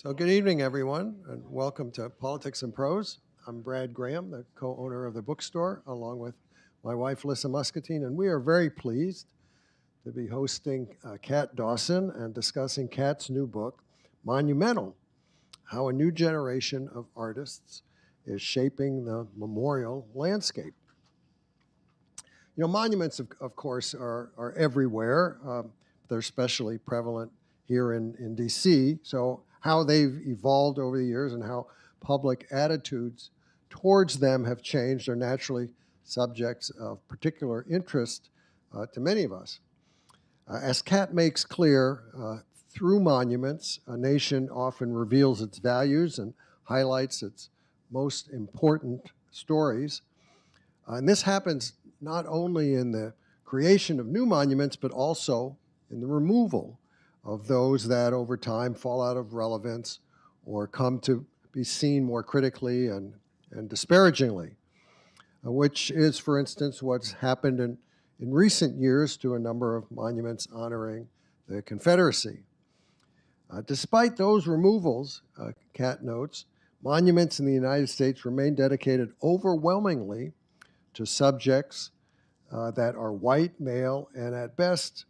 So good evening, everyone, and welcome to Politics and Prose. I'm Brad Graham, the co-owner of the bookstore, along with my wife, Lissa Muscatine, and we are very pleased to be hosting Kat Dawson and discussing Kat's new book, Monumental, How a New Generation of Artists is Shaping the Memorial Landscape. You know, monuments, of course, are everywhere. They're especially prevalent here in DC. So how they've evolved over the years and how public attitudes towards them have changed are naturally subjects of particular interest to many of us. As Kat makes clear, through monuments, a nation often reveals its values and highlights its most important stories. And this happens not only in the creation of new monuments, but also in the removal of those that over time fall out of relevance or come to be seen more critically and disparagingly, which is, for instance, what's happened in recent years to a number of monuments honoring the Confederacy. Despite those removals, Kat notes, monuments in the United States remain dedicated overwhelmingly to subjects that are white, male, and at best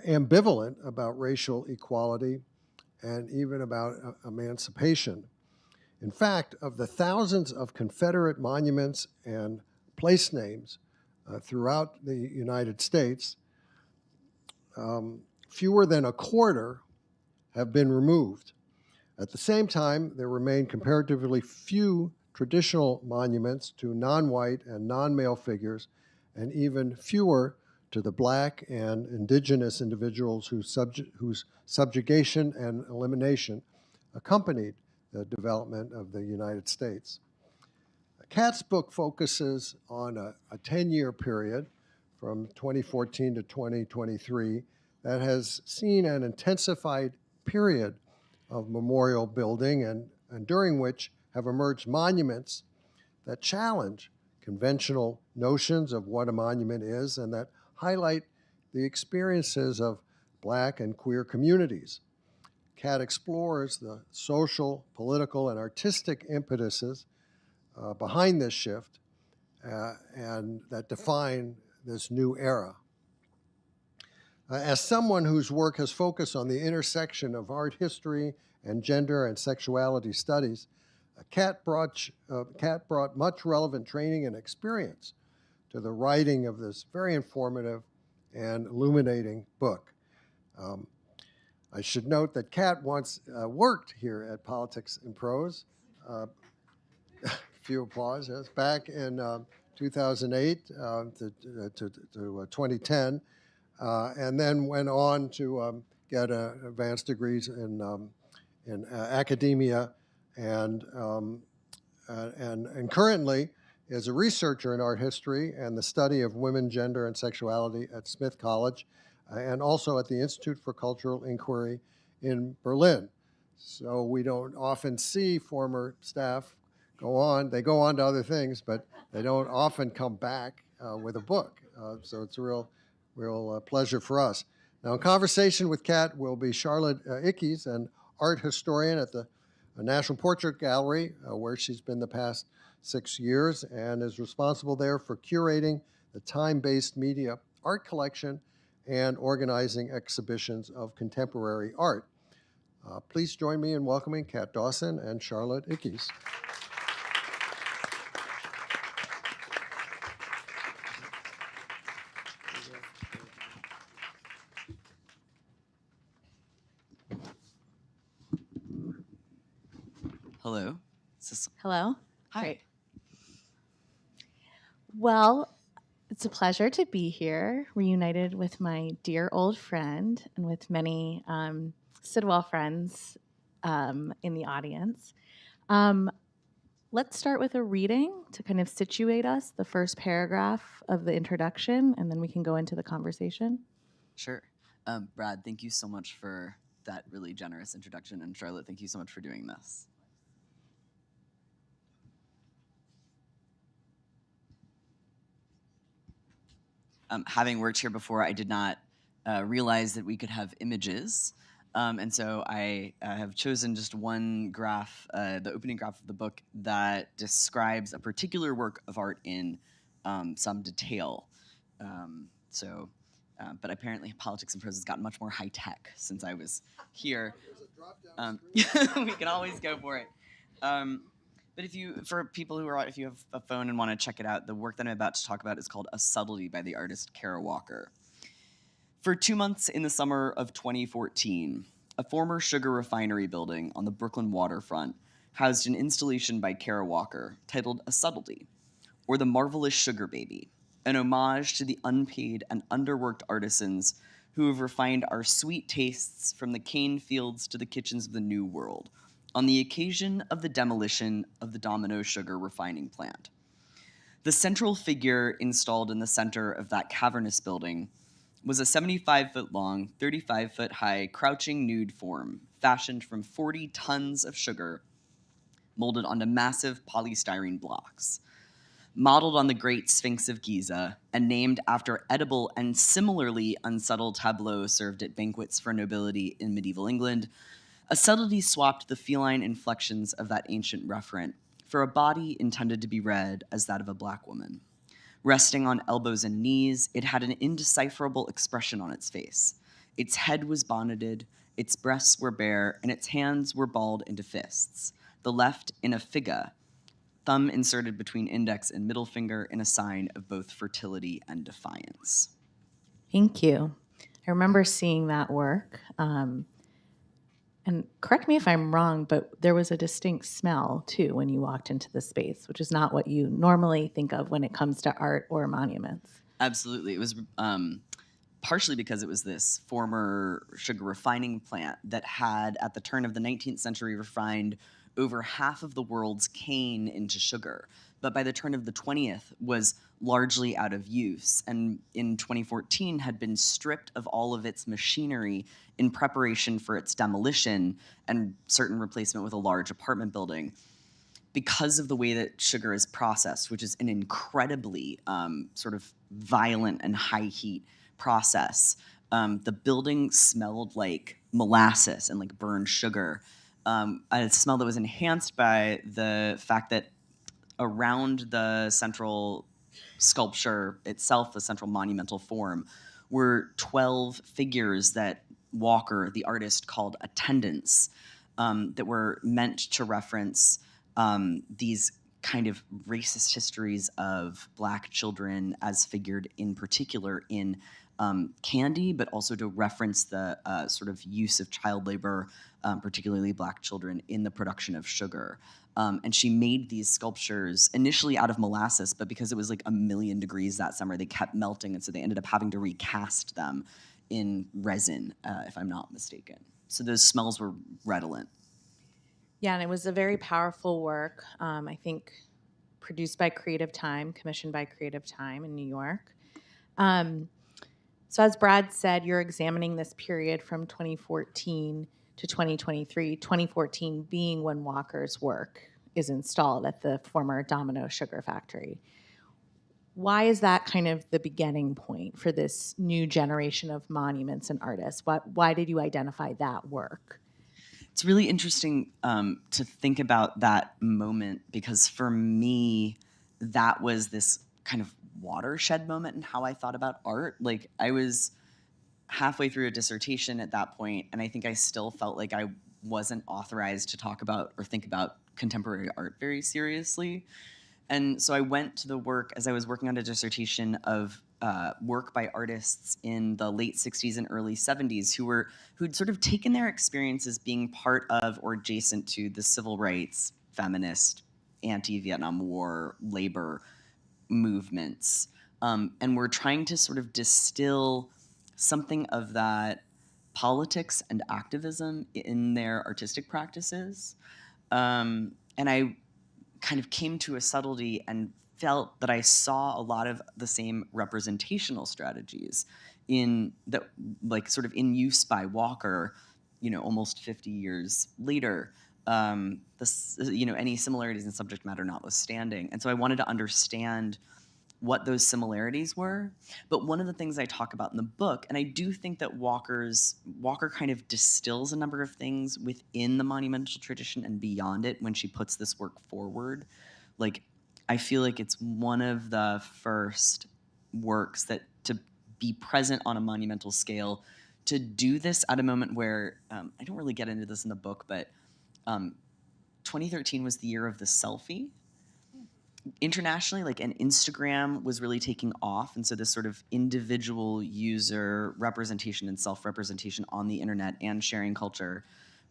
ambivalent about racial equality and even about emancipation. In fact, of the thousands of Confederate monuments and place names throughout the United States, fewer than a quarter have been removed. At the same time, there remain comparatively few traditional monuments to non-white and non-male figures, and even fewer to the black and indigenous individuals whose subjugation and elimination accompanied the development of the United States. Kat's book focuses on a 10-year period from 2014 to 2023 that has seen an intensified period of memorial building and during which have emerged monuments that challenge conventional notions of what a monument is and that highlight the experiences of Black and queer communities. Kat explores the social, political, and artistic impetuses behind this shift and that define this new era. As someone whose work has focused on the intersection of art history and gender and sexuality studies, Kat brought much relevant training and experience to the writing of this very informative and illuminating book. I should note that Kat once worked here at Politics and Prose. Few applause, yes, back in 2008 to 2010, and then went on to get advanced degrees in academia and currently is a researcher in art history and the study of women, gender, and sexuality at Smith College, and also at the Institute for Cultural Inquiry in Berlin. So we don't often see former staff go on. They go on to other things, but they don't often come back with a book. So it's a real pleasure for us. Now, in conversation with Kat will be Charlotte Ickes, an art historian at the National Portrait Gallery, where she's been the past 6 years and is responsible there for curating the time-based media art collection and organizing exhibitions of contemporary art. Please join me in welcoming Kat Dawson and Charlotte Ickes. Hello. Hello. Hi. Great. Well, it's a pleasure to be here, reunited with my dear old friend and with many Sidwell friends in the audience. Let's start with a reading to kind of situate us, the first paragraph of the introduction, and then we can go into the conversation. Sure. Brad, thank you so much for that really generous introduction, and Charlotte, thank you so much for doing this. Having worked here before, I did not realize that we could have images. And so I have chosen just one graph, the opening graph of the book, that describes a particular work of art in some detail. But apparently Politics and Prose has gotten much more high tech since I was here. We can always go for it. But for people who are, if you have a phone and want to check it out, the work that I'm about to talk about is called A Subtlety by the artist Kara Walker. For 2 months in the summer of 2014, a former sugar refinery building on the Brooklyn waterfront housed an installation by Kara Walker titled A Subtlety, or The Marvelous Sugar Baby, an homage to the unpaid and underworked artisans who have refined our sweet tastes from the cane fields to the kitchens of the New World on the occasion of the demolition of the Domino sugar refining plant. The central figure installed in the center of that cavernous building was a 75-foot long, 35-foot high, crouching nude form fashioned from 40 tons of sugar molded onto massive polystyrene blocks. Modeled on the Great Sphinx of Giza and named after edible and similarly unsubtle tableaux served at banquets for nobility in medieval England, A Subtlety swapped the feline inflections of that ancient referent for a body intended to be read as that of a black woman. Resting on elbows and knees, it had an indecipherable expression on its face. Its head was bonneted, its breasts were bare, and its hands were balled into fists, the left in a figa, thumb inserted between index and middle finger in a sign of both fertility and defiance. Thank you. I remember seeing that work. And correct me if I'm wrong, but there was a distinct smell too when you walked into the space, which is not what you normally think of when it comes to art or monuments. Absolutely. It was partially because it was this former sugar refining plant that had, at the turn of the 19th century, refined over half of the world's cane into sugar. But by the turn of the 20th was largely out of use, and in 2014 had been stripped of all of its machinery in preparation for its demolition and certain replacement with a large apartment building. Because of the way that sugar is processed, which is an incredibly sort of violent and high heat process, the building smelled like molasses and like burned sugar. A smell that was enhanced by the fact that around the central sculpture itself, the central monumental form, were 12 figures that Walker, the artist, called attendants, that were meant to reference these kind of racist histories of Black children as figured in particular in candy, but also to reference the sort of use of child labor, particularly Black children, in the production of sugar. And she made these sculptures initially out of molasses, but because it was like 1,000,000 degrees that summer, they kept melting, and so they ended up having to recast them in resin, if I'm not mistaken. So those smells were redolent. Yeah, and it was a very powerful work, I think produced by Creative Time, commissioned by Creative Time in New York. So as Brad said, you're examining this period from 2014 to 2023, 2014 being when Walker's work is installed at the former Domino Sugar Factory. Why is that kind of the beginning point for this new generation of monuments and artists? Why did you identify that work? It's really interesting to think about that moment, because for me, that was this kind of watershed moment in how I thought about art. Like, I was halfway through a dissertation at that point, and I think I still felt like I wasn't authorized to talk about or think about contemporary art very seriously. And so I went to the work, as I was working on a dissertation, of work by artists in the late 60s and early 70s who'd sort of taken their experiences being part of or adjacent to the civil rights, feminist, anti-Vietnam War, labor movements, and were trying to sort of distill something of that politics and activism in their artistic practices. And I kind of came to a subtlety and felt that I saw a lot of the same representational strategies in that, like, sort of in use by Walker, almost 50 years later. Any similarities in subject matter notwithstanding. And so I wanted to understand what those similarities were. But one of the things I talk about in the book, and I do think that Walker kind of distills a number of things within the monumental tradition and beyond it when she puts this work forward. Like, I feel like it's one of the first works that to be present on a monumental scale, to do this at a moment where, I don't really get into this in the book, but 2013 was the year of the selfie. Internationally, like, and Instagram was really taking off, and so this sort of individual user representation and self-representation on the internet and sharing culture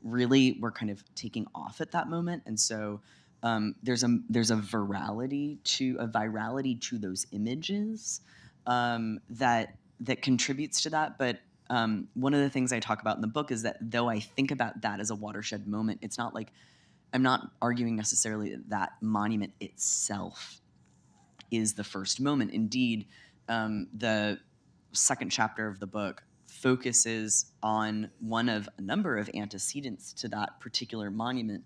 really were kind of taking off at that moment. And so there's a virality to those images that contributes to that. But one of the things I talk about in the book is that though I think about that as a watershed moment, it's not like I'm not arguing necessarily that that monument itself is the first moment. Indeed, the second chapter of the book focuses on one of a number of antecedents to that particular monument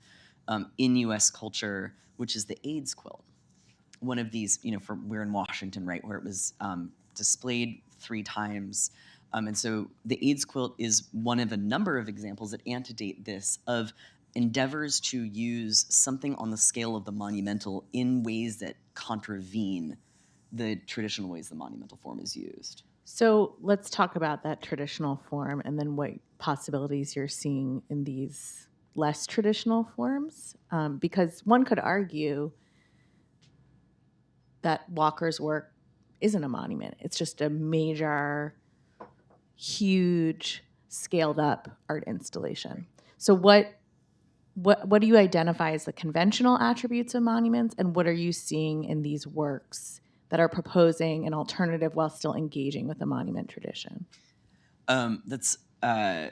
in U.S. culture, which is the AIDS quilt. One of these, we're in Washington, right, where it was displayed 3 times. And so the AIDS quilt is one of a number of examples that antedate this, of endeavors to use something on the scale of the monumental in ways that contravene the traditional ways the monumental form is used. So let's talk about that traditional form and then what possibilities you're seeing in these less traditional forms. Because one could argue that Walker's work isn't a monument. It's just a major, huge, scaled up art installation. So what do you identify as the conventional attributes of monuments, and what are you seeing in these works that are proposing an alternative while still engaging with the monument tradition? That's a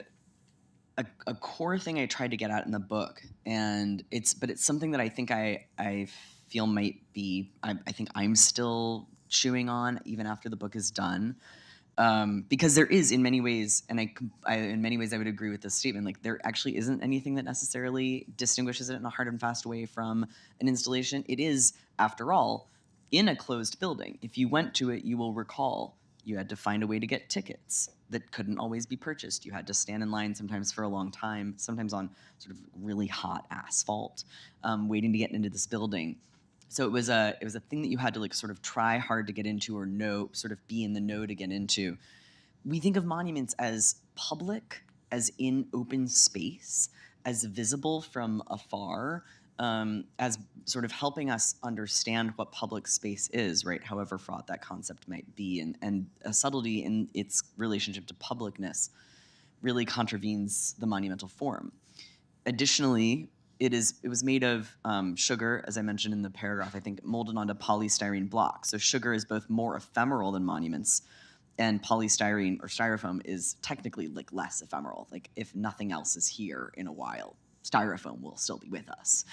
core thing I tried to get at in the book, and it's something that I think I feel might be, I think I'm still chewing on even after the book is done. Because there is, in many ways, and in many ways I would agree with this statement, like, there actually isn't anything that necessarily distinguishes it in a hard and fast way from an installation. It is, after all, in a closed building. If you went to it, you will recall you had to find a way to get tickets that couldn't always be purchased. You had to stand in line sometimes for a long time, sometimes on sort of really hot asphalt, waiting to get into this building. So it was a thing that you had to, like, sort of try hard to get into, or sort of be in the know to get into. We think of monuments as public, as in open space, as visible from afar, as sort of helping us understand what public space is, right? However fraught that concept might be, and a subtlety in its relationship to publicness really contravenes the monumental form. Additionally, it was made of sugar, as I mentioned in the paragraph, I think molded onto polystyrene blocks. So sugar is both more ephemeral than monuments, and polystyrene or styrofoam is technically, like, less ephemeral. Like, if nothing else is here in a while, styrofoam will still be with us.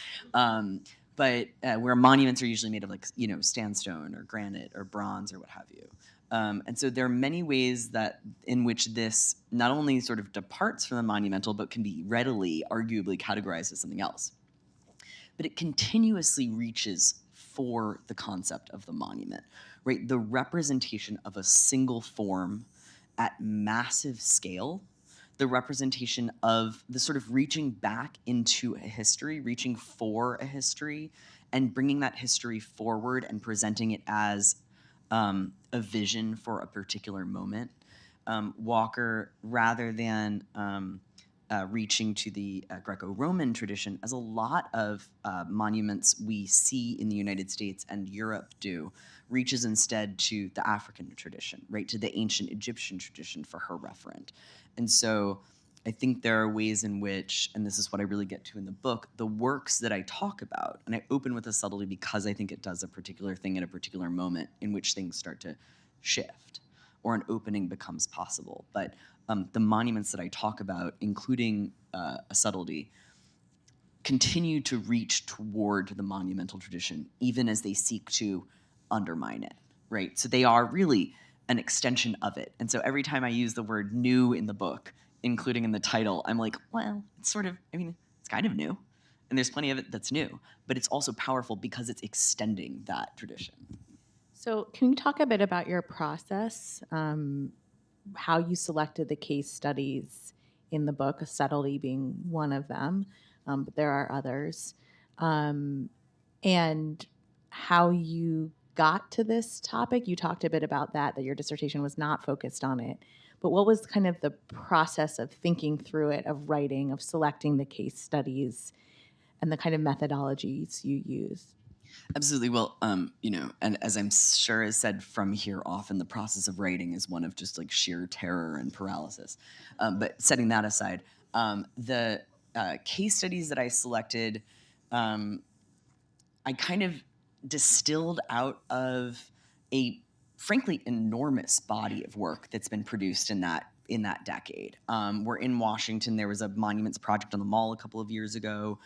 But where monuments are usually made of, like, sandstone or granite or bronze or what have you. And so there are many ways in which this not only sort of departs from the monumental, but can be readily, arguably, categorized as something else. But it continuously reaches for the concept of the monument, right? The representation of a single form at massive scale, the representation of the sort of reaching back into a history, reaching for a history, and bringing that history forward and presenting it as a vision for a particular moment. Walker, rather than reaching to the Greco-Roman tradition, as a lot of monuments we see in the United States and Europe do, reaches instead to the African tradition, right, to the ancient Egyptian tradition for her referent. And so I think there are ways in which, and this is what I really get to in the book, the works that I talk about, and I open with a subtlety because I think it does a particular thing at a particular moment in which things start to shift or an opening becomes possible. But the monuments that I talk about, including a subtlety, continue to reach toward the monumental tradition, even as they seek to undermine it, right? So they are really an extension of it. And so every time I use the word new in the book, including in the title, I'm like, well, it's kind of new. And there's plenty of it that's new, but it's also powerful because it's extending that tradition. So, can you talk a bit about your process, how you selected the case studies in the book, subtlety being one of them, but there are others, um, and how you got to this topic? You talked a bit about that your dissertation was not focused on it, but what was kind of the process of thinking through it, of writing, of selecting the case studies, and the kind of methodologies you use? Absolutely. Well, and as I'm sure is said from here, often the process of writing is one of just like sheer terror and paralysis. But setting that aside, the case studies that I selected, um, I kind of distilled out of a frankly enormous body of work that's been produced in that decade. We're in Washington. There was a monuments project on the Mall a couple of years ago.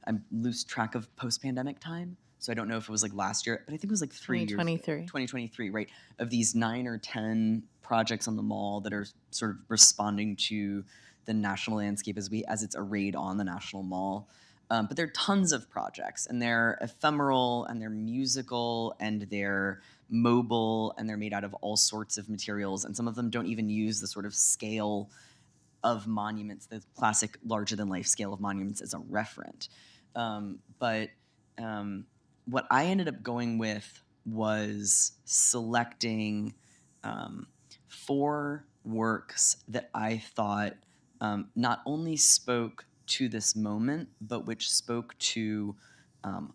I lose track of post-pandemic time, so I don't know if it was like last year, but I think it was like 3 years. 2023. 2023, right? Of these 9 or 10 projects on the Mall that are sort of responding to the national landscape as it's arrayed on the National Mall. But there are tons of projects, and they're ephemeral, and they're musical, and they're mobile, and they're made out of all sorts of materials, and some of them don't even use the sort of scale of monuments, the classic larger-than-life scale of monuments as a referent. But what I ended up going with was selecting 4 works that I thought not only spoke to this moment, but which spoke to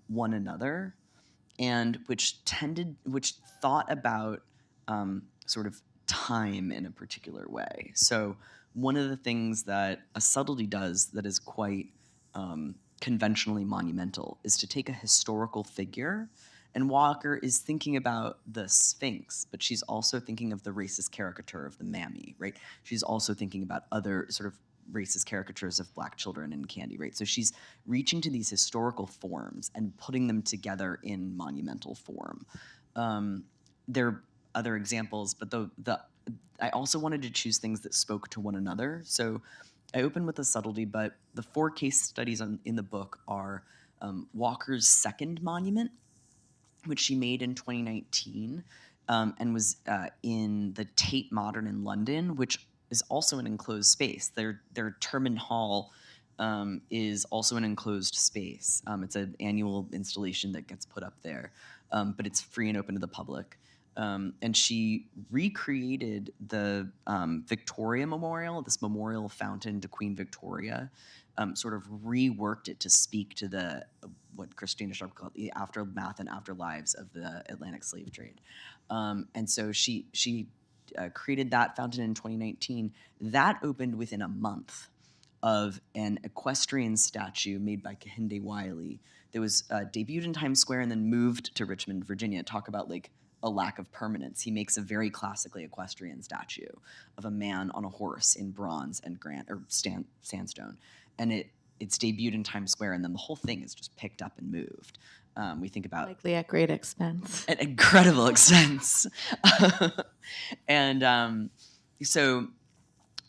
one another, and which thought about sort of time in a particular way. So one of the things that a subtlety does that is quite conventionally monumental is to take a historical figure, and Walker is thinking about the Sphinx, but she's also thinking of the racist caricature of the Mammy, right? She's also thinking about other sort of racist caricatures of Black children in candy, right? So she's reaching to these historical forms and putting them together in monumental form. There are other examples, but I also wanted to choose things that spoke to one another. So I opened with a subtlety, but the 4 case studies in the book are Walker's second monument, which she made in 2019, and was in the Tate Modern in London, which is also an enclosed space. Their Terman Hall is also an enclosed space. It's an annual installation that gets put up there, but it's free and open to the public. And she recreated the Victoria Memorial, this memorial fountain to Queen Victoria, sort of reworked it to speak to the what Christina Sharp called the aftermath and afterlives of the Atlantic slave trade. And so she created that fountain in 2019. That opened within a month of an equestrian statue made by Kehinde Wiley that was debuted in Times Square and then moved to Richmond, Virginia. Talk about like a lack of permanence. He makes a very classically equestrian statue of a man on a horse in bronze and sandstone, and it's debuted in Times Square, and then the whole thing is just picked up and moved. We think about Likely at great expense. at incredible expense, and so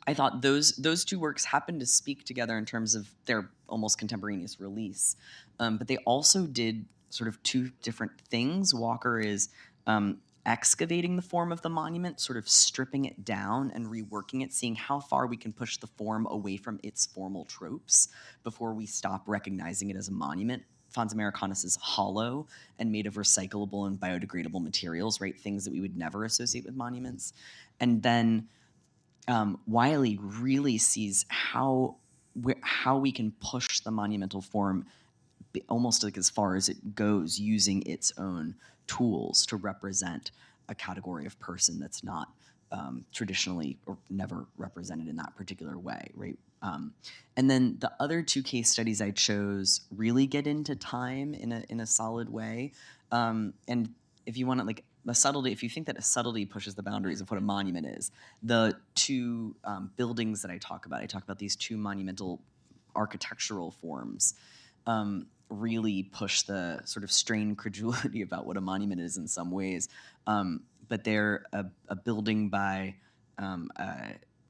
I thought those 2 works happen to speak together in terms of their almost contemporaneous release, but they also did sort of 2 different things. Walker is excavating the form of the monument, sort of stripping it down and reworking it, seeing how far we can push the form away from its formal tropes before we stop recognizing it as a monument. Fons Americanus is hollow and made of recyclable and biodegradable materials, right? Things that we would never associate with monuments. And then Wiley really sees how we can push the monumental form almost like as far as it goes, using its own tools to represent a category of person that's not traditionally or never represented in that particular way, right? And then the other 2 case studies I chose really get into time in a solid way. And if you want to like a subtlety, if you think that a subtlety pushes the boundaries of what a monument is, the 2 buildings that I talk about these 2 monumental architectural forms. Really push the sort of strained credulity about what a monument is in some ways. But they're a building by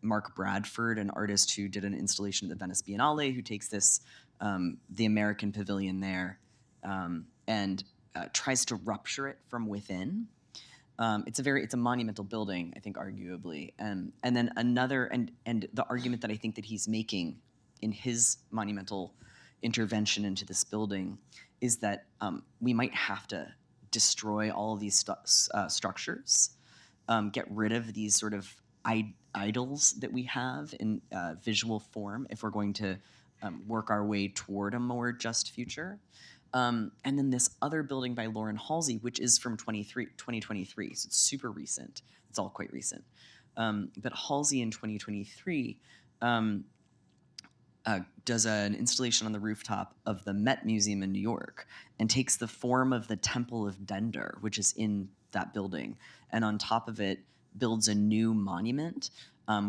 Mark Bradford, an artist who did an installation at the Venice Biennale, who takes this, the American Pavilion there, and tries to rupture it from within. It's a monumental building, I think, arguably. And then another, and the argument that I think that he's making in his monumental intervention into this building is that we might have to destroy all of these structures, get rid of these sort of idols that we have in visual form if we're going to work our way toward a more just future. And then this other building by Lauren Halsey, which is from 2023, so it's super recent. It's all quite recent. But Halsey in 2023 does an installation on the rooftop of the Met Museum in New York and takes the form of the Temple of Dender, which is in that building. And on top of it, builds a new monument,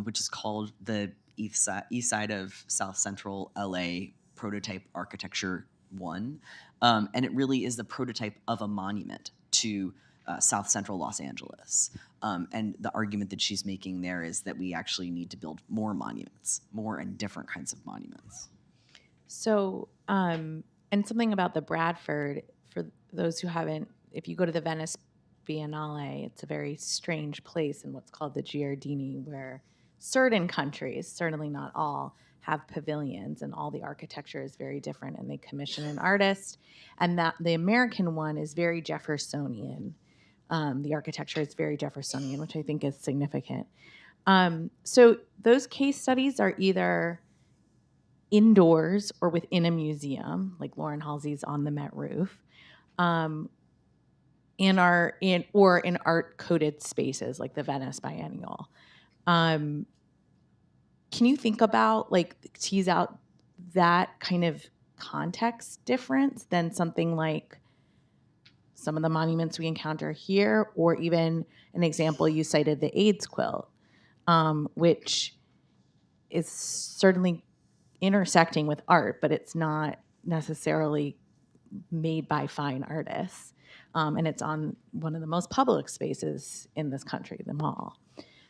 which is called the East Side of South Central LA Prototype Architecture 1. And it really is the prototype of a monument to South Central Los Angeles. And the argument that she's making there is that we actually need to build more monuments, more and different kinds of monuments. So, and something about the Bradford, for those who haven't, if you go to the Venice Biennale, it's a very strange place in what's called the Giardini, where certain countries, certainly not all, have pavilions, and all the architecture is very different, and they commission an artist. And that the American one is very Jeffersonian. The architecture is very Jeffersonian, which I think is significant. So those case studies are either indoors or within a museum, like Lauren Halsey's on the Met roof, in art-coded spaces like the Venice Biennial. Can you think about, like, tease out that kind of context difference than something like some of the monuments we encounter here, or even an example you cited, the AIDS quilt, which is certainly intersecting with art, but it's not necessarily made by fine artists. And it's on one of the most public spaces in this country, the mall.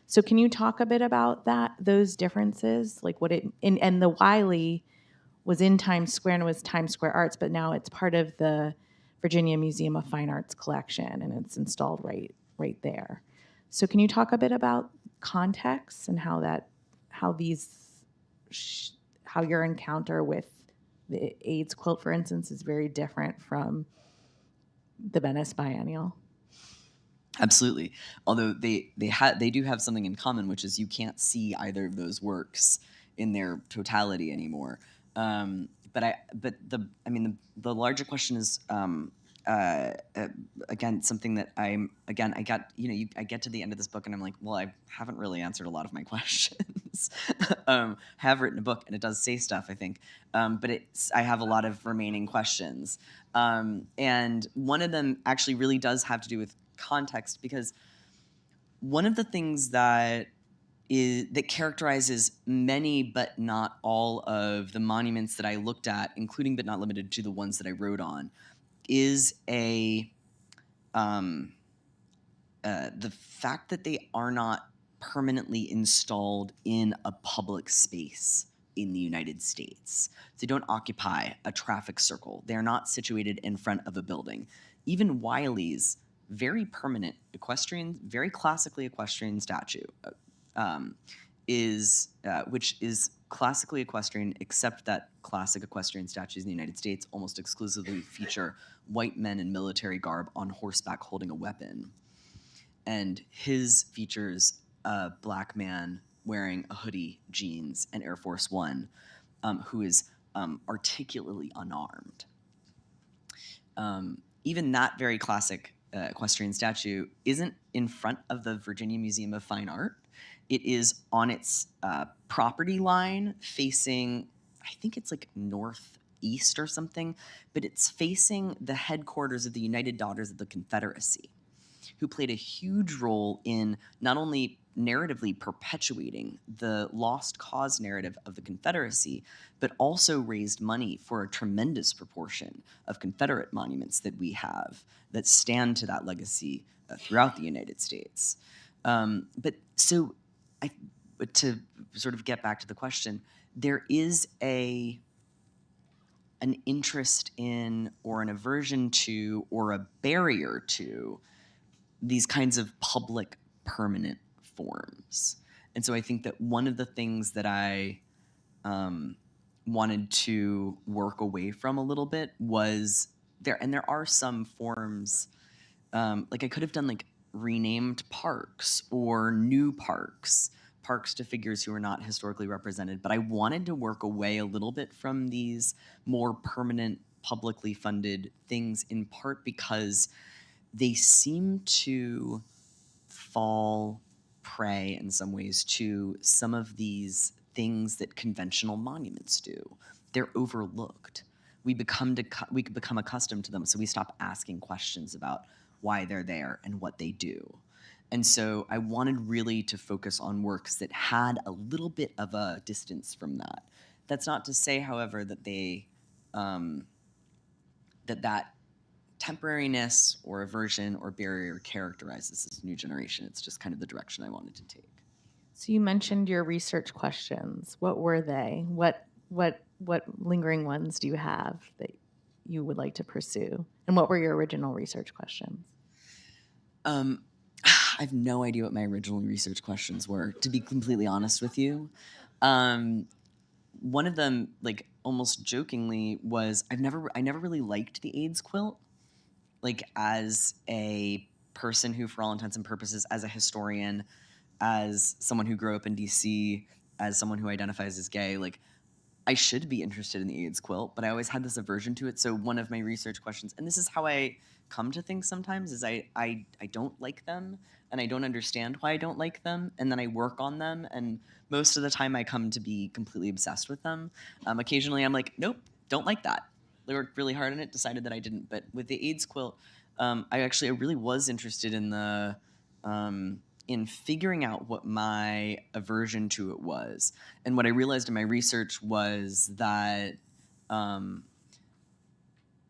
So can you talk a bit about those differences? Like what and the Wiley was in Times Square and it was Times Square Arts, but now it's part of the Virginia Museum of Fine Arts collection, and it's installed right there. So can you talk a bit about context and how your encounter with the AIDS quilt, for instance, is very different from the Venice Biennial? Absolutely. Although they do have something in common, which is you can't see either of those works in their totality anymore. But the larger question is again something that I get to the end of this book and I'm like, well, I haven't really answered a lot of my questions. Have written a book and it does say stuff, I think, but I have a lot of remaining questions, and one of them actually really does have to do with context, because one of the things that characterizes many but not all of the monuments that I looked at, including but not limited to the ones that I wrote on, is the fact that they are not permanently installed in a public space in the United States. They don't occupy a traffic circle. They're not situated in front of a building. Even Wiley's very permanent equestrian, very classically equestrian statue, which is classically equestrian, except that classic equestrian statues in the United States almost exclusively feature white men in military garb on horseback holding a weapon. And his features a black man wearing a hoodie, jeans, and Air Force One, who is articulately unarmed. Even that very classic equestrian statue isn't in front of the Virginia Museum of Fine Art. It is on its property line facing, I think it's like northeast or something, but it's facing the headquarters of the United Daughters of the Confederacy, who played a huge role in not only narratively perpetuating the lost cause narrative of the Confederacy, but also raised money for a tremendous proportion of Confederate monuments that we have that stand to that legacy throughout the United States. But to sort of get back to the question, there is an interest in, or an aversion to, or a barrier to these kinds of public permanent forms. And so I think that one of the things that I wanted to work away from a little bit was there, and there are some forms, like I could have done like renamed parks or new parks to figures who are not historically represented, but I wanted to work away a little bit from these more permanent publicly funded things, in part because they seem to fall prey in some ways to some of these things that conventional monuments do. They're overlooked. We could become accustomed to them, so we stop asking questions about why they're there and what they do. And so I wanted really to focus on works that had a little bit of a distance from that. That's not to say, however, that they that temporariness or aversion or barrier characterizes this new generation. It's just kind of the direction I wanted to take. So you mentioned your research questions. What were they? What lingering ones do you have that you would like to pursue? And what were your original research questions? I have no idea what my original research questions were, to be completely honest with you. One of them, like almost jokingly, was I never really liked the AIDS quilt. Like as a person who, for all intents and purposes, as a historian, as someone who grew up in DC, as someone who identifies as gay, like I should be interested in the AIDS quilt, but I always had this aversion to it. So one of my research questions, and this is how I come to things sometimes, is I don't like them, and I don't understand why I don't like them, and then I work on them, and most of the time I come to be completely obsessed with them. Occasionally I'm like, nope, don't like that. I worked really hard on it, decided that I didn't. But with the AIDS quilt, I really was interested in the in figuring out what my aversion to it was. And what I realized in my research was that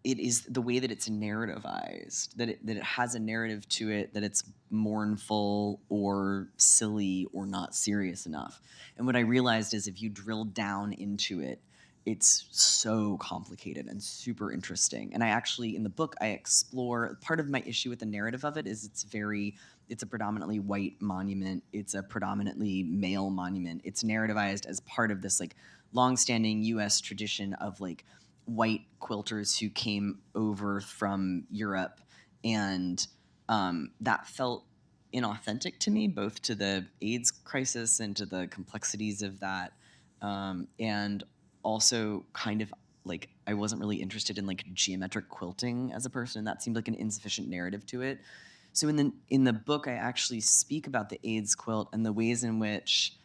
it is the way that it's narrativized, that it has a narrative to it, that it's mournful or silly or not serious enough. And what I realized is if you drill down into it, it's so complicated and super interesting. And I actually, in the book, I explore, part of my issue with the narrative of it is it's a predominantly white monument. It's a predominantly male monument. It's narrativized as part of this like longstanding US tradition of like white quilters who came over from Europe. And that felt inauthentic to me, both to the AIDS crisis and to the complexities of that. And also kind of like I wasn't really interested in like geometric quilting as a person. That seemed like an insufficient narrative to it. So in the book, I actually speak about the AIDS quilt and the ways in which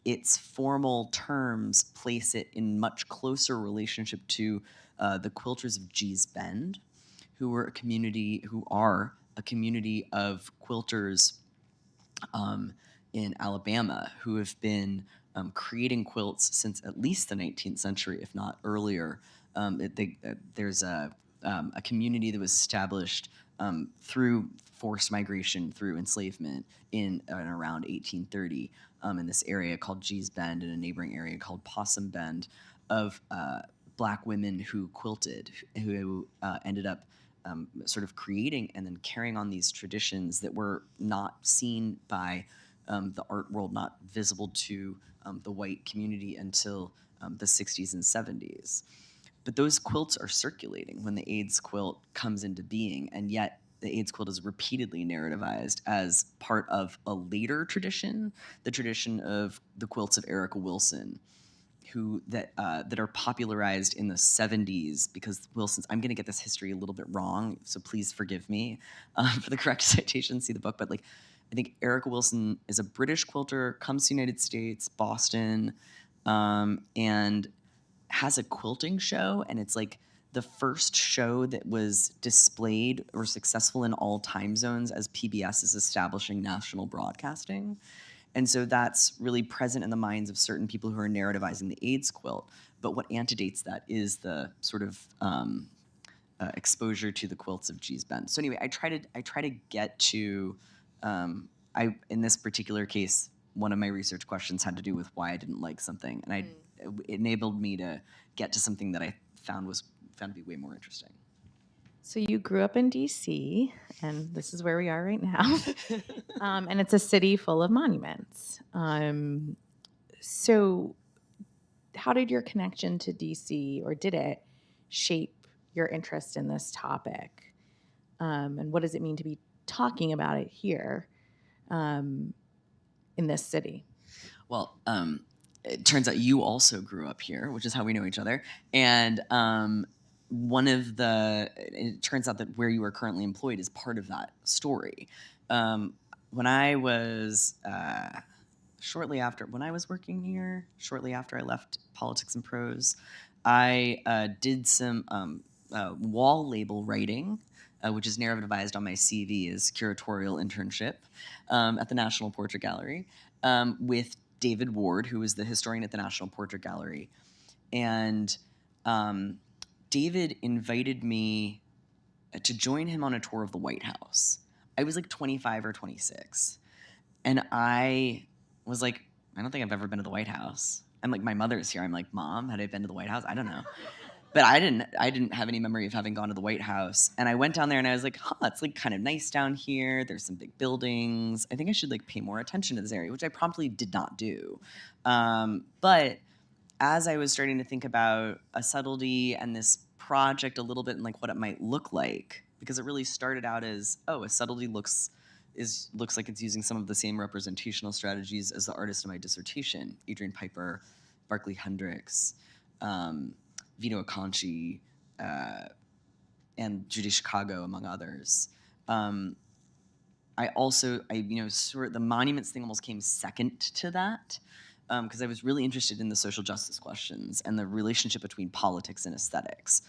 its formal terms place it in much closer relationship to the quilters of Gee's Bend, who are a community of quilters in Alabama who have been creating quilts since at least the 19th century, if not earlier. There's a community that was established through forced migration, through enslavement in and around 1830 in this area called Gee's Bend and a neighboring area called Possum Bend of Black women who quilted, who ended up sort of creating and then carrying on these traditions that were not seen by the art world, not visible to the white community until the 60s and 70s. But those quilts are circulating when the AIDS quilt comes into being, and yet the AIDS quilt is repeatedly narrativized as part of a later tradition, the tradition of the quilts of Erica Wilson, that are popularized in the 70s, because Wilson's, I'm going to get this history a little bit wrong, so please forgive me for the correct citation, see the book, but like I think Erica Wilson is a British quilter, comes to the United States, Boston, and has a quilting show, and it's like the first show that was displayed or successful in all time zones as PBS is establishing national broadcasting. And so that's really present in the minds of certain people who are narrativizing the AIDS quilt. But what antedates that is the sort of exposure to the quilts of Gee's Bend. So anyway, I try to get to, in this particular case, one of my research questions had to do with why I didn't like something, and it enabled me to get to something that I found to be way more interesting. So you grew up in DC, and this is where we are right now. And it's a city full of monuments. So how did your connection to DC, or did it, shape your interest in this topic? And what does it mean to be talking about it here in this city? Well, it turns out you also grew up here, which is how we know each other. And it turns out that where you are currently employed is part of that story. When I was when I was working here, shortly after I left Politics and Prose, I did some wall label writing, which is narrativized on my CV as curatorial internship at the National Portrait Gallery with David Ward, who is the historian at the National Portrait Gallery. And David invited me to join him on a tour of the White House. I was like 25 or 26. And I was like, I don't think I've ever been to the White House. And like, my mother's here. I'm like, Mom, had I been to the White House? I don't know. But I didn't have any memory of having gone to the White House. And I went down there and I was like, it's like kind of nice down here. There's some big buildings. I think I should like pay more attention to this area, which I promptly did not do. But as I was starting to think about a subtlety and this project a little bit and like what it might look like, because it really started out as, a subtlety looks like it's using some of the same representational strategies as the artist in my dissertation, Adrian Piper, Barclay Hendricks, Vito Acconci, and Judy Chicago, among others. The monuments thing almost came second to that, because I was really interested in the social justice questions and the relationship between politics and aesthetics.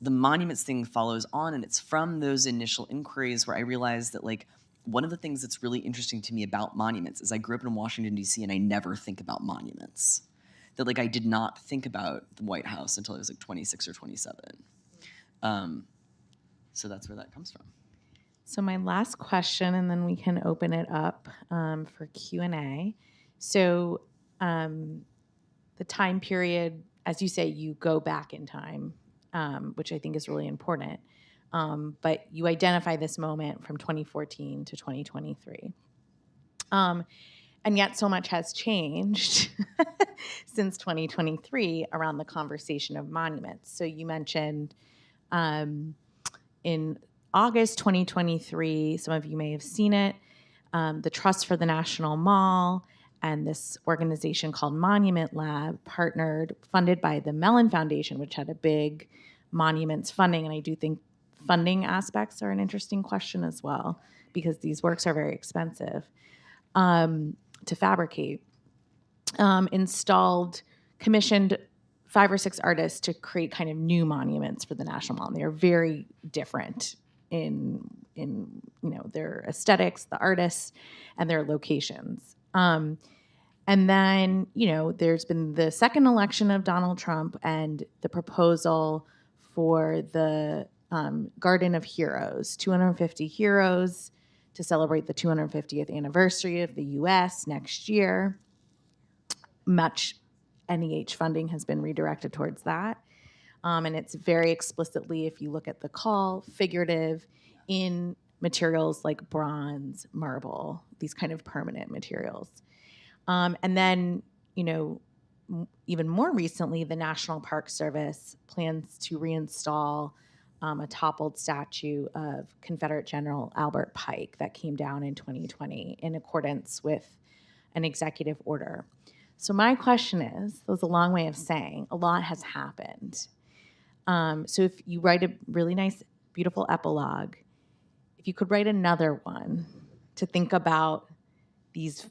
The monuments thing follows on, and it's from those initial inquiries where I realized that like one of the things that's really interesting to me about monuments is I grew up in Washington, D.C., and I never think about monuments. That like I did not think about the White House until I was like 26 or 27. So that's where that comes from. So my last question, and then we can open it up for Q&A. So the time period, as you say, you go back in time, which I think is really important. But you identify this moment from 2014 to 2023. And yet so much has changed since 2023 around the conversation of monuments. So you mentioned in August 2023, some of you may have seen it, the Trust for the National Mall and this organization called Monument Lab partnered, funded by the Mellon Foundation, which had a big monuments funding. And I do think funding aspects are an interesting question as well, because these works are very expensive to fabricate. Commissioned 5 or 6 artists to create kind of new monuments for the National Mall. And they are very different in their aesthetics, the artists, and their locations. And then, there's been the second election of Donald Trump and the proposal for the Garden of Heroes, 250 heroes to celebrate the 250th anniversary of the U.S. next year. Much NEH funding has been redirected towards that. And it's very explicitly, if you look at the call, figurative in materials like bronze, marble, these kind of permanent materials. And then, even more recently, the National Park Service plans to reinstall a toppled statue of Confederate General Albert Pike that came down in 2020 in accordance with an executive order. So my question is, that was a long way of saying a lot has happened. So if you write a really nice, beautiful epilogue, if you could write another one to think about these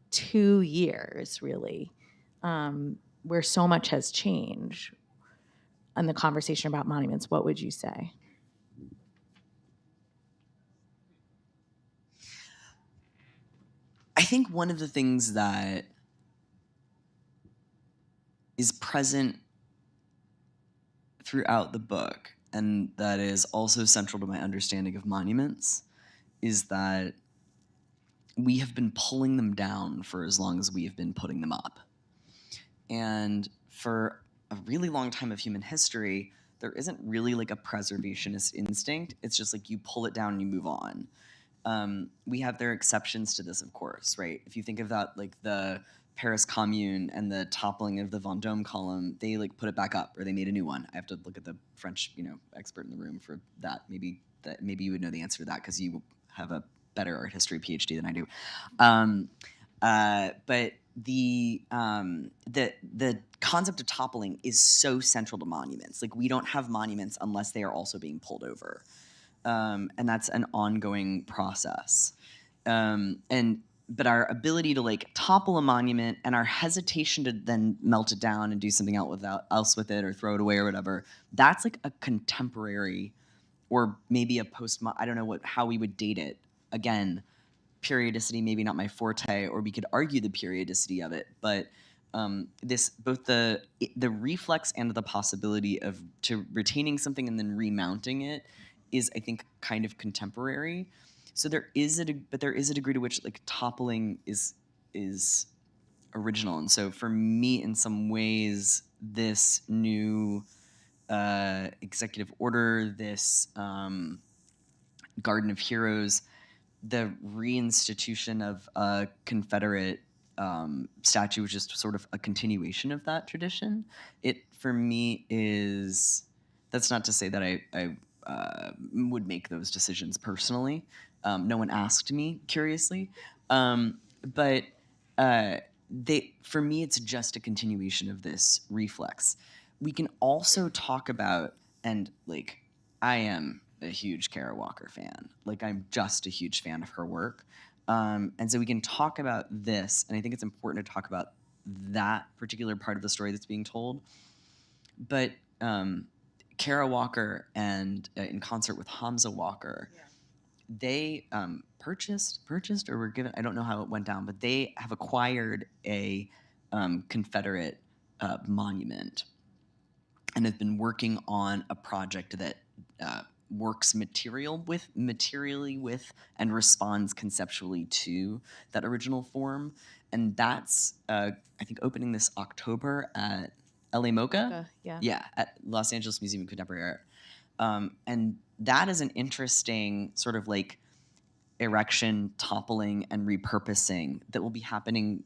2 years, really, where so much has changed in the conversation about monuments, what would you say? I think one of the things that is present throughout the book, and that is also central to my understanding of monuments, is that we have been pulling them down for as long as we have been putting them up. And for a really long time of human history, there isn't really like a preservationist instinct. It's just like you pull it down and you move on. We have their exceptions to this, of course, right? If you think of that, like the Paris Commune and the toppling of the Vendôme column, they like put it back up, or they made a new one. I have to look at the French, expert in the room for that. Maybe you would know the answer to that because you have a better art history PhD than I do. But the concept of toppling is so central to monuments. Like, we don't have monuments unless they are also being pulled over. And that's an ongoing process. But our ability to like topple a monument and our hesitation to then melt it down and do something else with it or throw it away or whatever, that's like a contemporary or maybe a I don't know how we would date it. Again, periodicity, maybe not my forte, or we could argue the periodicity of it, but both the reflex and the possibility of retaining something and then remounting it is, I think, kind of contemporary. So there is a degree to which like toppling is original. And so for me, in some ways, this new executive order, this Garden of Heroes, the reinstitution of a Confederate statue, which is sort of a continuation of that tradition. It, for me, is, that's not to say that I would make those decisions personally. No one asked me, curiously. But for me, it's just a continuation of this reflex. We can also talk about, and like, I am a huge Kara Walker fan. Like, I'm just a huge fan of her work. And so we can talk about this, and I think it's important to talk about that particular part of the story that's being told. But Kara Walker and in concert with Hamza Walker, they purchased or were given, I don't know how it went down, but they have acquired a Confederate monument and have been working on a project that works materially with and responds conceptually to that original form. And that's, I think, opening this October at LA MoCA. Yeah, at Los Angeles Museum of Contemporary Art. And that is an interesting sort of like erection, toppling, and repurposing that will be happening,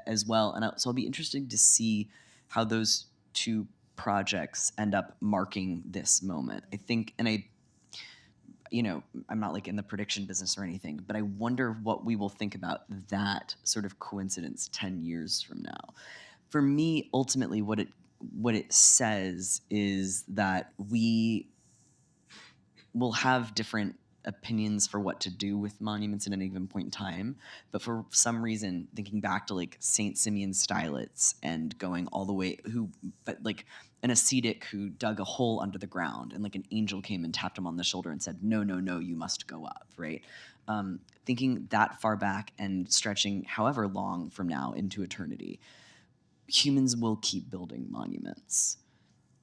as well. And so I'll be interested to see how those two projects end up marking this moment. I think, and I'm not like in the prediction business or anything, but I wonder what we will think about that sort of coincidence 10 years from now. For me, ultimately, what it says is that we will have different opinions for what to do with monuments at any given point in time, but for some reason, thinking back to like Saint Simeon Stylitz and going all the way, but like an ascetic who dug a hole under the ground and like an angel came and tapped him on the shoulder and said, no, you must go up, right? Thinking that far back and stretching however long from now into eternity, humans will keep building monuments.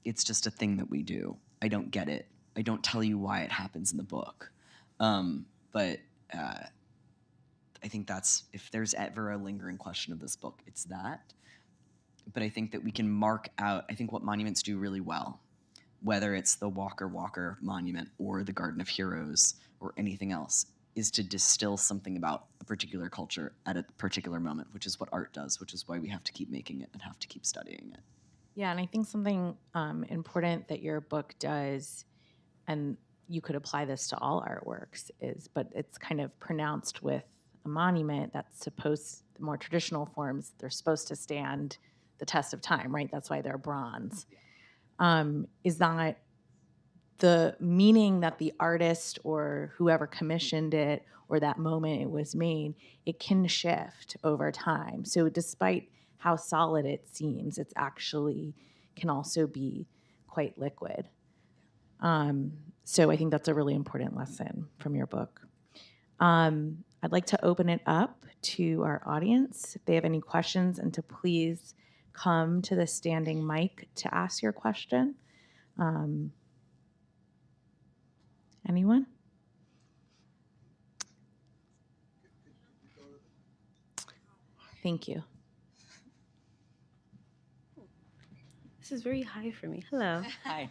It's just a thing that we do. I don't get it. I don't tell you why it happens in the book. But I think that's, if there's ever a lingering question of this book, it's that. But I think that we can mark out, I think what monuments do really well, whether it's the Walker monument or the Garden of Heroes or anything else, is to distill something about a particular culture at a particular moment, which is what art does, which is why we have to keep making it and have to keep studying it. Yeah, and I think something important that your book does, and you could apply this to all artworks, but it's kind of pronounced with a monument that's supposed, the more traditional forms, they're supposed to stand the test of time, right? That's why they're bronze. Is that the meaning that the artist or whoever commissioned it or that moment it was made, it can shift over time. So despite how solid it seems, it's actually can also be quite liquid. So I think that's a really important lesson from your book. I'd like to open it up to our audience if they have any questions, and to please come to the standing mic to ask your question. Anyone? Thank you. This is very high for me. Hello. Hi.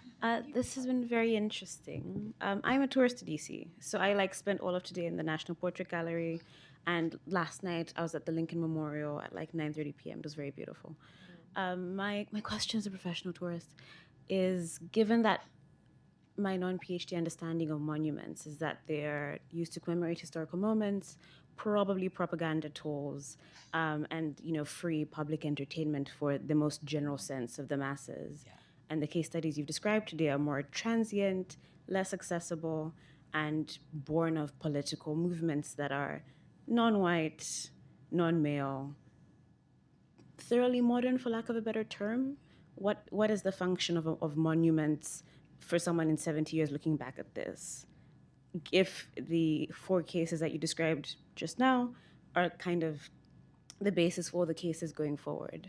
This has been very interesting. I'm a tourist to DC, so I spent all of today in the National Portrait Gallery, and last night I was at the Lincoln Memorial at 9:30 p.m. It was very beautiful. My question as a professional tourist is, given that my non-PhD understanding of monuments is that they're used to commemorate historical moments, probably propaganda tools, and free public entertainment for the most general sense of the masses. Yeah. And the case studies you've described today are more transient, less accessible, and born of political movements that are non-white, non-male, thoroughly modern, for lack of a better term. What is the function of monuments for someone in 70 years looking back at this? If the four cases that you described just now are kind of the basis for all the cases going forward.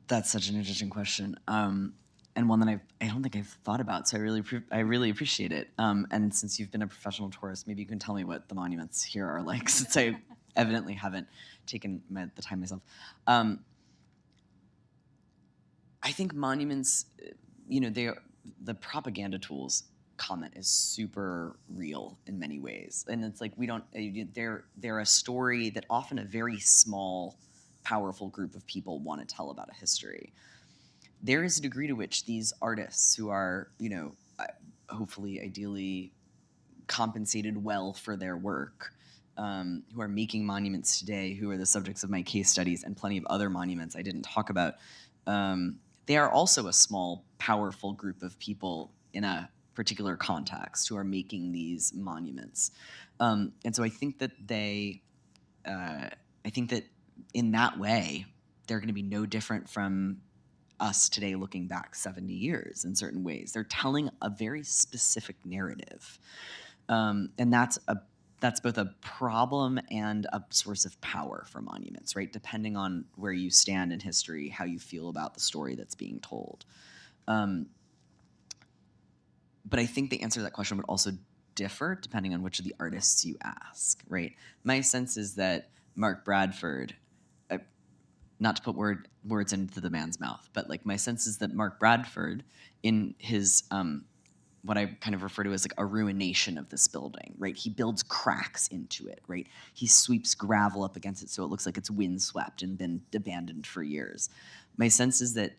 That's such an interesting question, and one that I don't think I've thought about. So I really appreciate it. And since you've been a professional tourist, maybe you can tell me what the monuments here are like, since I evidently haven't taken the time myself. I think monuments, the propaganda tools comment is super real in many ways, and it's like they're a story that often a very small, powerful group of people want to tell about a history. There is a degree to which these artists who are, hopefully, ideally compensated well for their work, who are making monuments today, who are the subjects of my case studies and plenty of other monuments I didn't talk about, they are also a small, powerful group of people in a particular context who are making these monuments. And so I think that in that way, they're going to be no different from us today looking back 70 years in certain ways. They're telling a very specific narrative. And that's both a problem and a source of power for monuments, right? Depending on where you stand in history, how you feel about the story that's being told. But I think the answer to that question would also differ depending on which of the artists you ask, right? My sense is that Mark Bradford, not to put words into the man's mouth, but my sense is that Mark Bradford, in his what I kind of refer to as a ruination of this building, right? He builds cracks into it, right? He sweeps gravel up against it so it looks like it's windswept and been abandoned for years. My sense is that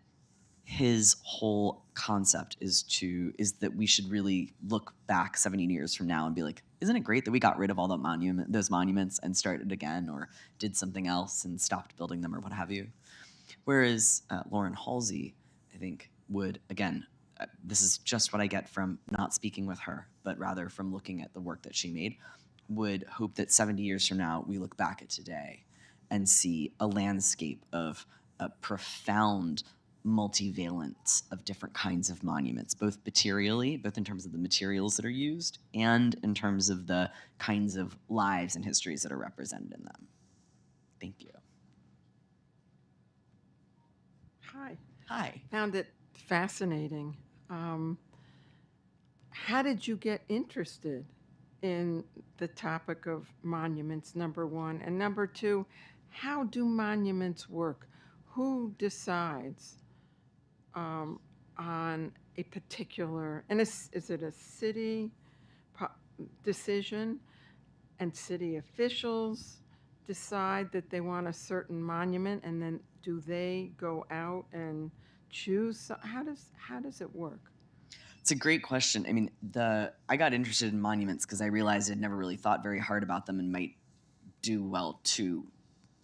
his whole concept is that we should really look back 70 years from now and be like, isn't it great that we got rid of all those monuments and started again, or did something else and stopped building them, or what have you? Whereas Lauren Halsey, I think, would, again, this is just what I get from not speaking with her, but rather from looking at the work that she made, would hope that 70 years from now, we look back at today and see a landscape of a profound multivalence of different kinds of monuments, both materially, both in terms of the materials that are used, and in terms of the kinds of lives and histories that are represented in them. Thank you. Hi. Hi. Found it fascinating. How did you get interested in the topic of monuments, number one? And number two, how do monuments work? Who decides on a particular, and is it a city decision, and city officials decide that they want a certain monument, and then do they go out and choose? How does it work? It's a great question. I mean, I got interested in monuments because I realized I'd never really thought very hard about them and might do well too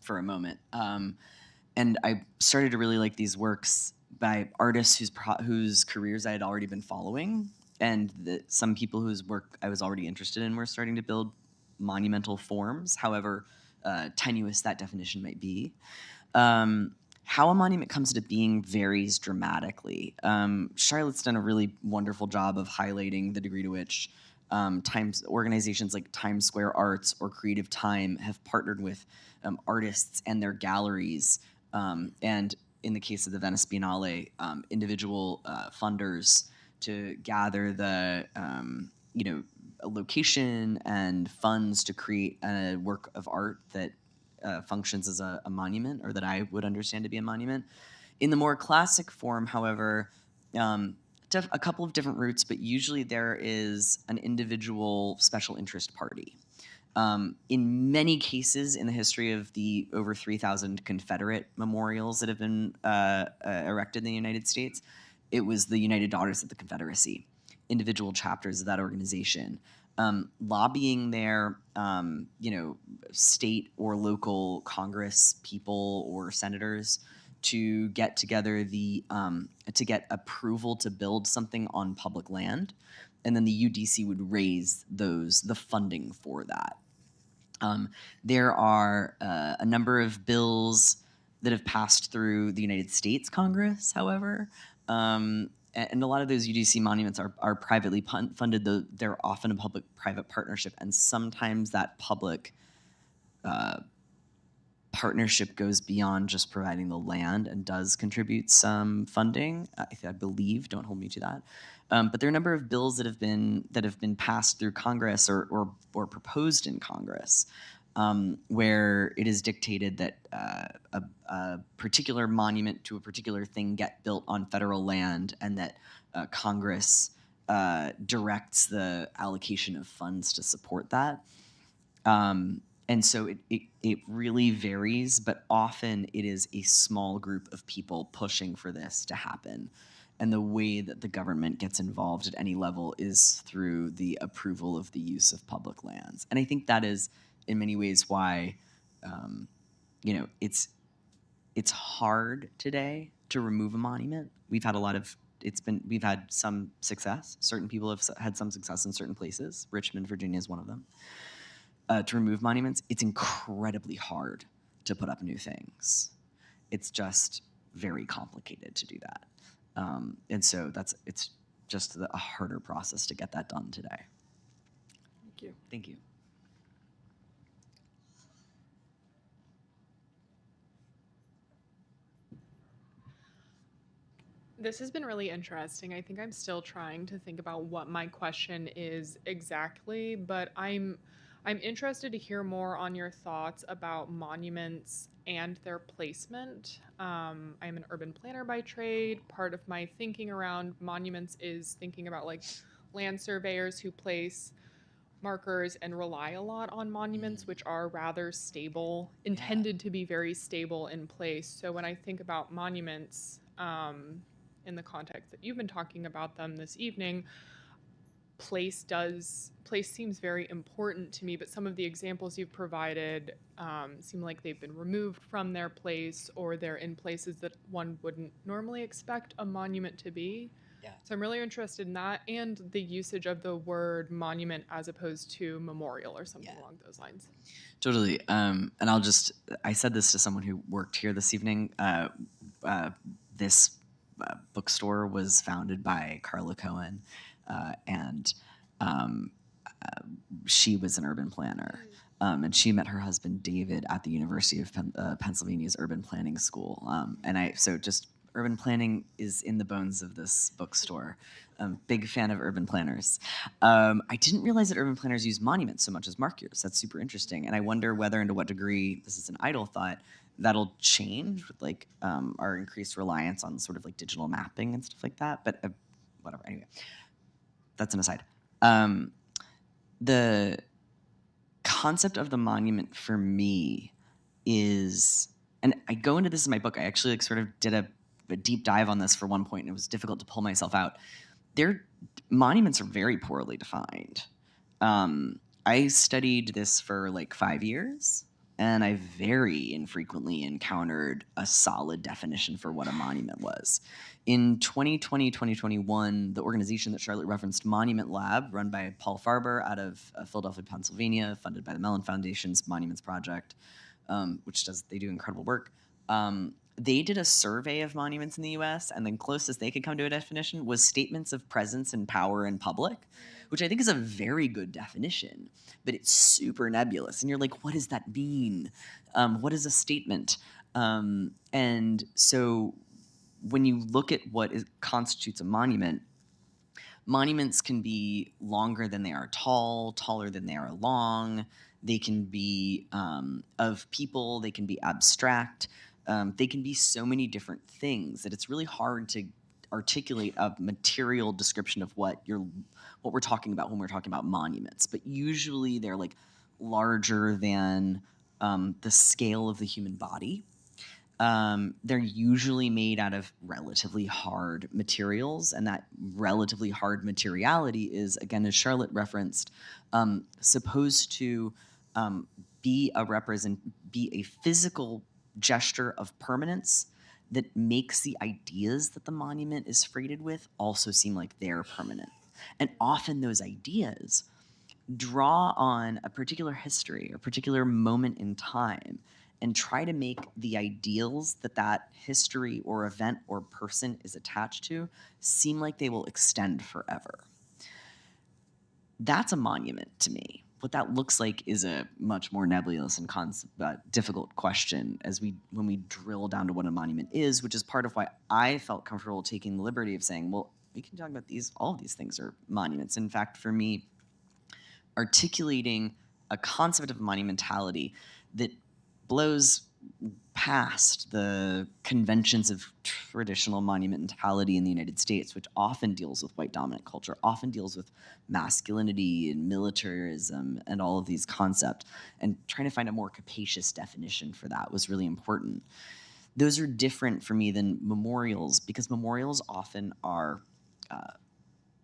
for a moment. And I started to really like these works by artists whose careers I had already been following, and some people whose work I was already interested in were starting to build monumental forms, however tenuous that definition might be. How a monument comes into being varies dramatically. Charlotte's done a really wonderful job of highlighting the degree to which organizations like Times Square Arts or Creative Time have partnered with artists and their galleries, and in the case of the Venice Biennale, individual funders to gather the a location and funds to create a work of art that functions as a monument, or that I would understand to be a monument. In the more classic form, however, a couple of different routes, but usually there is an individual special interest party. In many cases in the history of the over 3,000 Confederate memorials that have been erected in the United States, it was the United Daughters of the Confederacy, individual chapters of that organization, lobbying their, state or local Congress people or senators to get together to get approval to build something on public land, and then the UDC would raise the funding for that. There are a number of bills that have passed through the United States Congress, however, and a lot of those UDC monuments are privately funded, though they're often a public-private partnership, and sometimes that public partnership goes beyond just providing the land and does contribute some funding, I believe. Don't hold me to that. But there are a number of bills that have been passed through Congress or proposed in Congress, where it is dictated that a particular monument to a particular thing get built on federal land, and that Congress directs the allocation of funds to support that. And so it really varies, but often it is a small group of people pushing for this to happen. And the way that the government gets involved at any level is through the approval of the use of public lands. And I think that is, in many ways, why it's hard today to remove a monument. We've had some success. Certain people have had some success in certain places. Richmond, Virginia is one of them. To remove monuments, it's incredibly hard to put up new things. It's just very complicated to do that. And so it's just a harder process to get that done today. Thank you. Thank you. This has been really interesting. I think I'm still trying to think about what my question is exactly, but I'm interested to hear more on your thoughts about monuments and their placement. I'm an urban planner by trade. Part of my thinking around monuments is thinking about like land surveyors who place markers and rely a lot on monuments, which are rather stable, intended to be very stable in place. So when I think about monuments, in the context that you've been talking about them this evening, place seems very important to me, but some of the examples you've provided seem like they've been removed from their place, or they're in places that one wouldn't normally expect a monument to be. Yeah. So I'm really interested in that, and the usage of the word monument as opposed to memorial or something along those lines. Totally. And I said this to someone who worked here this evening. This bookstore was founded by Carla Cohen, and she was an urban planner. And she met her husband David at the University of Pennsylvania's urban planning school. Urban planning is in the bones of this bookstore. Big fan of urban planners. I didn't realize that urban planners use monuments so much as markers. That's super interesting. And I wonder whether and to what degree, this is an idle thought, that'll change with like our increased reliance on sort of like digital mapping and stuff like that. But whatever, anyway, that's an aside. The concept of the monument for me is, and I go into this in my book, I actually like sort of did a deep dive on this for one point, and it was difficult to pull myself out. Monuments are very poorly defined. I studied this for like 5 years, and I very infrequently encountered a solid definition for what a monument was. In 2020, 2021, the organization that Charlotte referenced, Monument Lab, run by Paul Farber out of Philadelphia, Pennsylvania, funded by the Mellon Foundation's Monuments Project, they do incredible work. They did a survey of monuments in the US, and the closest they could come to a definition was statements of presence and power in public, which I think is a very good definition, but it's super nebulous. And you're like, what does that mean? What is a statement? And so when you look at what constitutes a monument, monuments can be longer than they are tall, taller than they are long. They can be of people. They can be abstract. they can be so many different things that it's really hard to articulate a material description of what we're talking about when we're talking about monuments. But usually they're like larger than the scale of the human body. They're usually made out of relatively hard materials, and that relatively hard materiality is, again, as Charlotte referenced, supposed to be a physical gesture of permanence that makes the ideas that the monument is freighted with also seem like they're permanent. And often those ideas draw on a particular history, a particular moment in time, and try to make the ideals that that history or event or person is attached to seem like they will extend forever. That's a monument to me. What that looks like is a much more nebulous and difficult question when we drill down to what a monument is, which is part of why I felt comfortable taking the liberty of saying, well, we can talk about all of these things are monuments. In fact, for me, articulating a concept of monumentality that blows past the conventions of traditional monumentality in the United States, which often deals with white dominant culture, often deals with masculinity and militarism and all of these concepts, and trying to find a more capacious definition for that was really important. Those are different for me than memorials, because memorials often are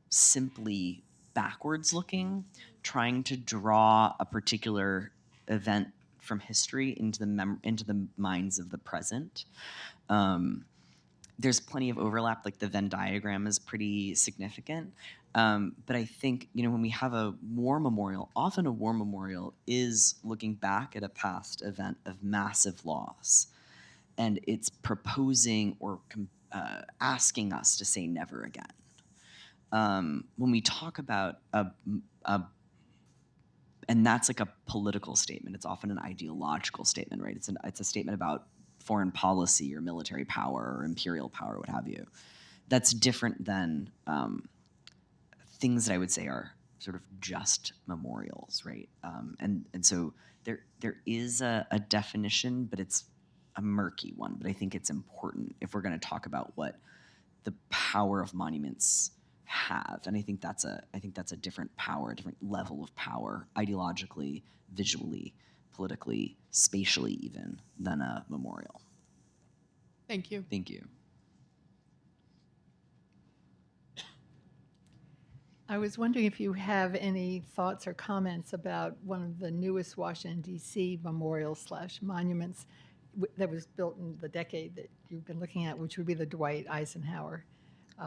simply backwards looking, trying to draw a particular event from history into the minds of the present. There's plenty of overlap, like the Venn diagram is pretty significant. But I think, when we have a war memorial, often a war memorial is looking back at a past event of massive loss. And it's proposing or asking us to say never again. When we talk about and that's like a political statement. It's often an ideological statement, right? It's a statement about foreign policy or military power or imperial power, what have you. That's different than things that I would say are sort of just memorials, right? And so there is a definition, but it's a murky one. But I think it's important if we're going to talk about what the power of monuments have, and I think that's a different power, a different level of power, ideologically, visually, politically, spatially, even than a memorial. Thank you. Thank you. I was wondering if you have any thoughts or comments about one of the newest Washington, D.C. memorials/monuments that was built in the decade that you've been looking at, which would be the Dwight Eisenhower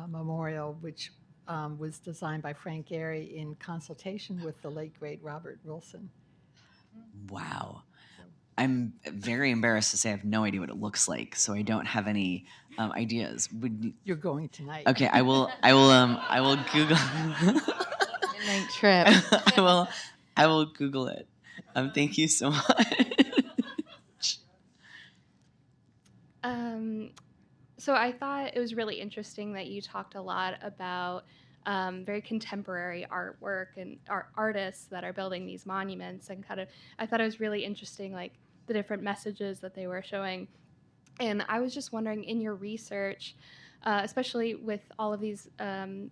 Memorial, which was designed by Frank Gehry in consultation with the late, great Robert Wilson. Wow. I'm very embarrassed to say I have no idea what it looks like, so I don't have any ideas. You're going tonight. Okay, I will Google. Night trip. I will Google it. Thank you so much. So I thought it was really interesting that you talked a lot about very contemporary artwork and artists that are building these monuments, and I thought it was really interesting, like the different messages that they were showing. And I was just wondering, in your research, especially with all of these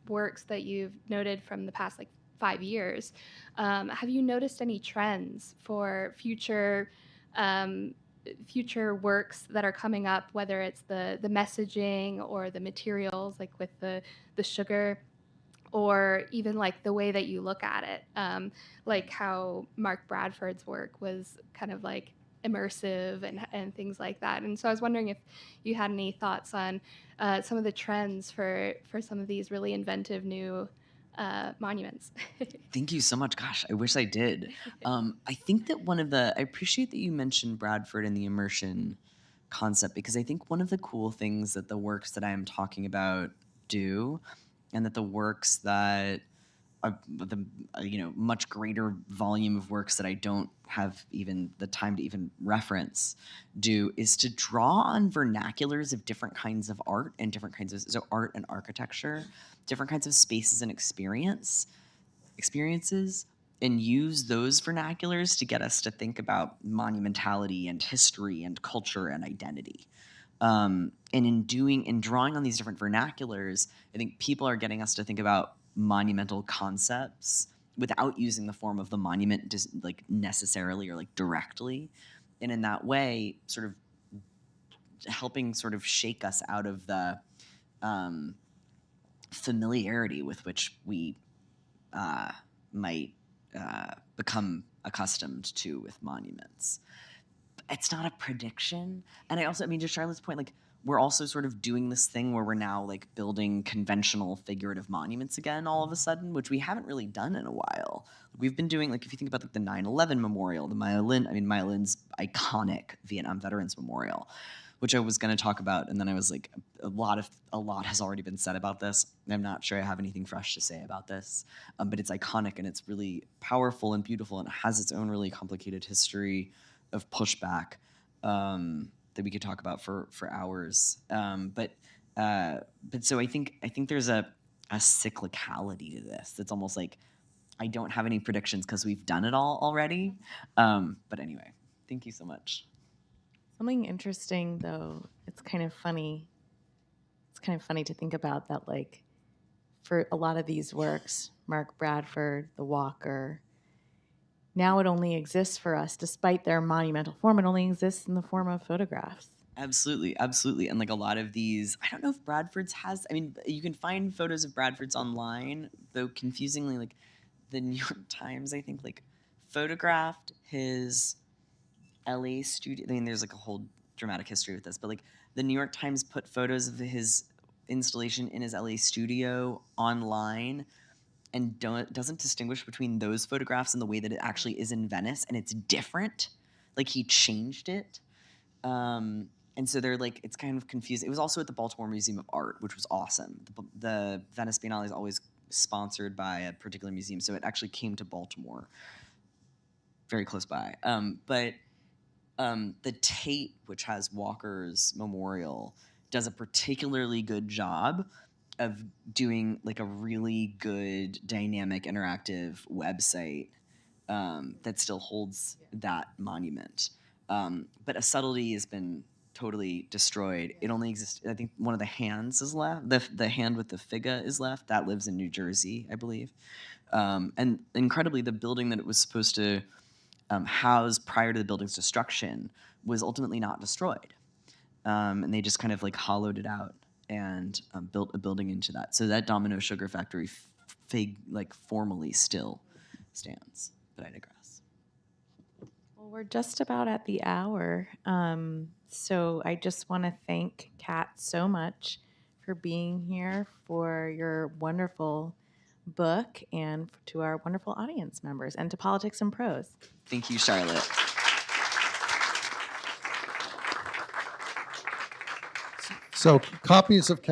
works that you've noted from the past 5 years, have you noticed any trends for future works that are coming up, whether it's the messaging or the materials, like with the sugar, or even the way that you look at it, like how Mark Bradford's work was kind of immersive and things like that. And so I was wondering if you had any thoughts on some of the trends for some of these really inventive new monuments. Thank you so much. Gosh, I wish I did. I think that I appreciate that you mentioned Bradford and the immersion concept, because I think one of the cool things that the works that I am talking about do, and that the works that the much greater volume of works that I don't have even the time to even reference do, is to draw on vernaculars of different kinds of art and different kinds of art and architecture, different kinds of spaces and experiences, use those vernaculars to get us to think about monumentality and history and culture and identity. And in drawing on these different vernaculars, I think people are getting us to think about monumental concepts without using the form of the monument like necessarily or like directly, and in that way, sort of helping sort of shake us out of the familiarity with which we might become accustomed to with monuments. It's not a prediction. And I also, I mean, to Charlotte's point, like, we're also sort of doing this thing where we're now like building conventional figurative monuments again all of a sudden, which we haven't really done in a while. We've been doing, like, if you think about like the 9/11 memorial, the Myolin's iconic Vietnam Veterans Memorial, which I was going to talk about, and then I was like, a lot has already been said about this. I'm not sure I have anything fresh to say about this, but it's iconic and it's really powerful and beautiful, and it has its own really complicated history of pushback that we could talk about for hours. But so I think there's a cyclicality to this. It's almost like I don't have any predictions because we've done it all already. But anyway, thank you so much. Something interesting, though, it's kind of funny. It's kind of funny to think about that, like, for a lot of these works, Mark Bradford, The Walker, now it only exists for us, despite their monumental form, it only exists in the form of photographs. Absolutely, absolutely. And like a lot of these, I don't know if Bradford's has, I mean, you can find photos of Bradford's online, though confusingly, like the New York Times, I think, like photographed his LA studio. I mean, there's like a whole dramatic history with this, but like the New York Times put photos of his installation in his LA studio online and doesn't distinguish between those photographs and the way that it actually is in Venice, and it's different. Like he changed it. And so they're like, it's kind of confusing. It was also at the Baltimore Museum of Art, which was awesome. The Venice Biennale is always sponsored by a particular museum, so it actually came to Baltimore, very close by. But the Tate, which has Walker's memorial, does a particularly good job of doing like a really good dynamic interactive website that still holds that monument. But a subtlety has been totally destroyed. It only exists, I think one of the hands is left. The hand with the figure is left. That lives in New Jersey, I believe. And incredibly, the building that it was supposed to house prior to the building's destruction was ultimately not destroyed. And they just kind of like hollowed it out and built a building into that. So that Domino Sugar Factory formally still stands. But I digress. Well, we're just about at the hour. So I just want to thank Kat so much for being here, for your wonderful book, and to our wonderful audience members, and to Politics and Prose. Thank you, Charlotte. So copies of